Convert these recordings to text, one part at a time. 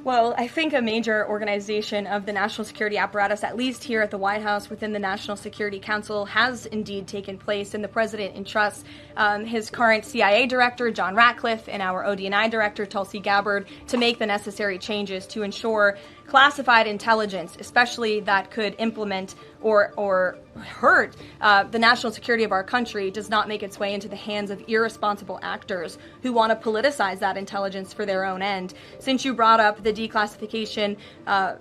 Well, I think a major organization of the national security apparatus, at least here at the White House within the National Security Council, has indeed taken place, and the president entrusts his current CIA director, John Ratcliffe, and our ODNI director, Tulsi Gabbard, to make the necessary changes to ensure classified intelligence, especially that could implement or hurt the national security of our country, does not make its way into the hands of irresponsible actors who want to politicize that intelligence for their own end. Since you brought up the declassification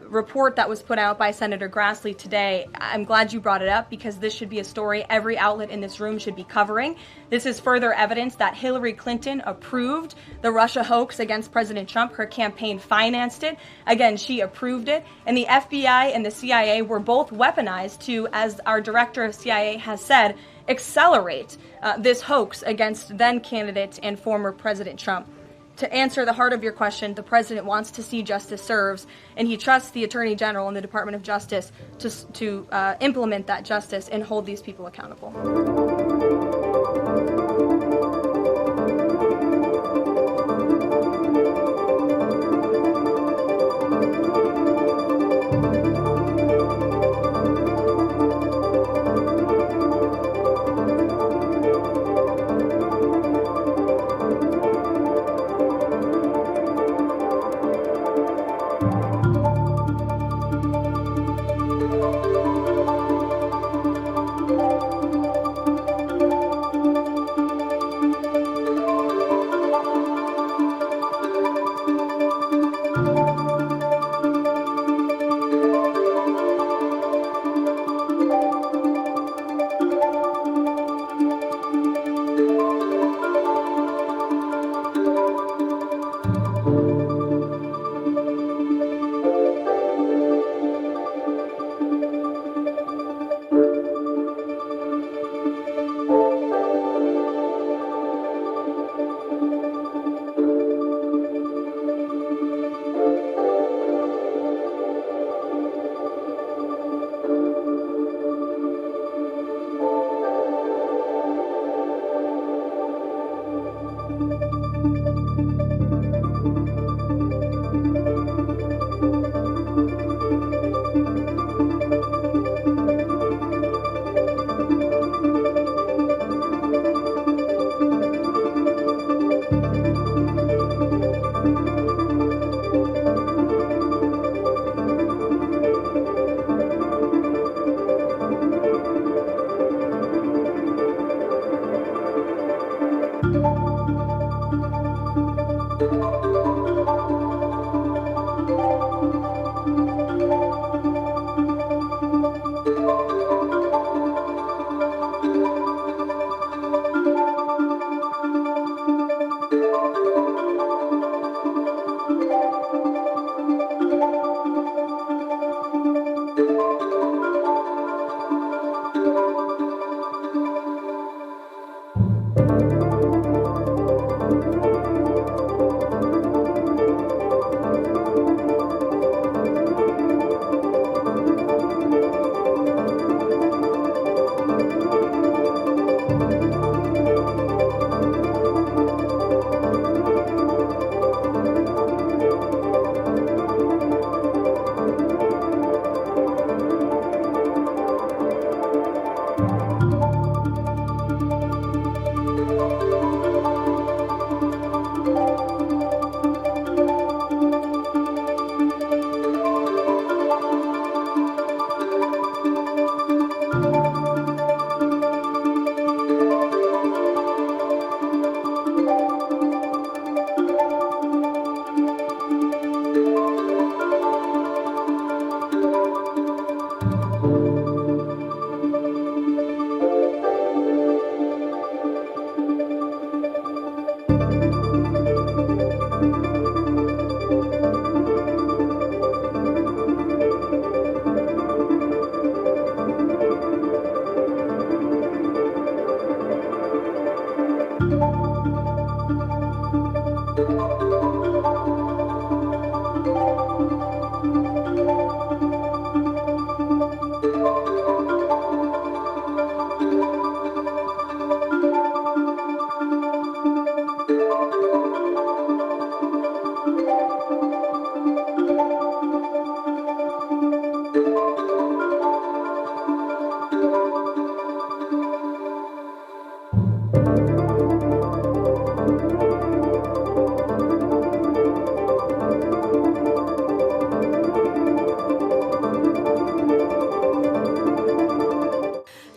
report that was put out by Senator Grassley today, I'm glad you brought it up, because this should be a story every outlet in this room should be covering. This is further evidence that Hillary Clinton approved the Russia hoax against President Trump. Her campaign financed it. Again, she approved it. And the FBI and the CIA were both weaponized to, as our director of CIA has said, accelerate this hoax against then candidate and former President Trump. To answer the heart of your question, the president wants to see justice served, and he trusts the Attorney General and the Department of Justice to implement that justice and hold these people accountable.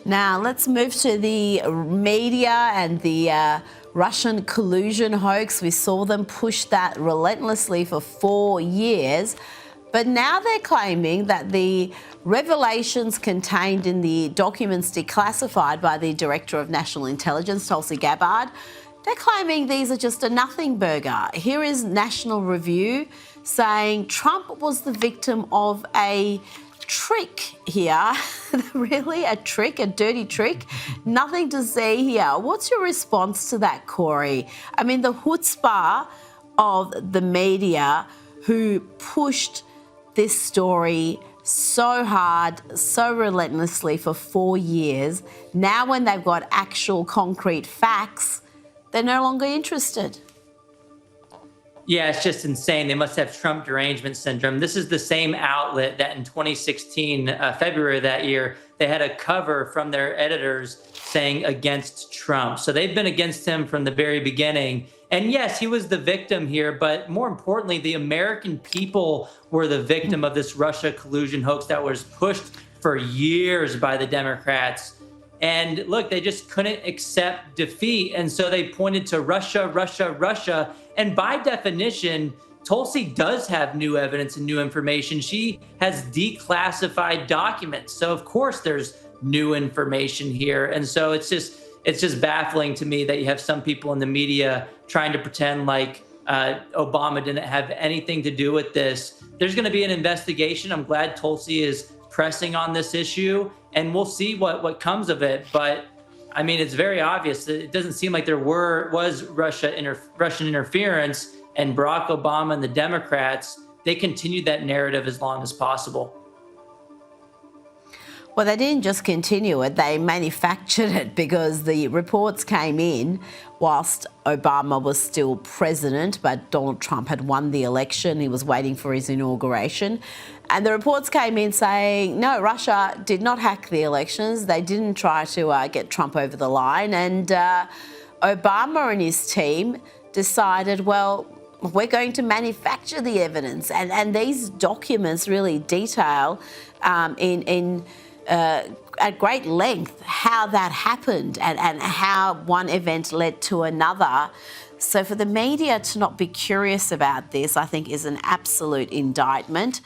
Now, let's move to the media and the Russian collusion hoax. We saw them push that relentlessly for 4 years. But now they're claiming that the revelations contained in the documents declassified by the Director of National Intelligence, Tulsi Gabbard, they're claiming these are just a nothing burger. Here is National Review saying Trump was the victim of a trick here. Really? A trick? A dirty trick? Nothing to see here. What's your response to that, Corey? I mean, the chutzpah of the media who pushed this story so hard, so relentlessly for 4 years. Now when they've got actual concrete facts, they're no longer interested. Yeah, it's just insane. They must have Trump derangement syndrome. This is the same outlet that in 2016, February of that year, they had a cover from their editors saying against Trump. So they've been against him from the very beginning. And yes, he was the victim here, but more importantly, the American people were the victim of this Russia collusion hoax that was pushed for years by the Democrats. And look, they just couldn't accept defeat. And so they pointed to Russia, Russia, Russia. And by definition, Tulsi does have new evidence and new information. She has declassified documents. So of course there's new information here. And so it's just baffling to me that you have some people in the media trying to pretend like Obama didn't have anything to do with this. There's going to be an investigation. I'm glad Tulsi is pressing on this issue, and we'll see what comes of it. But I mean, it's very obvious. It doesn't seem like there was Russian interference, and Barack Obama and the Democrats, they continued that narrative as long as possible. Well, they didn't just continue it, they manufactured it, because the reports came in whilst Obama was still president, but Donald Trump had won the election. He was waiting for his inauguration. And the reports came in saying, no, Russia did not hack the elections. They didn't try to get Trump over the line. And Obama and his team decided, well, we're going to manufacture the evidence. And these documents really detail at great length how that happened and how one event led to another. So for the media to not be curious about this, I think, is an absolute indictment.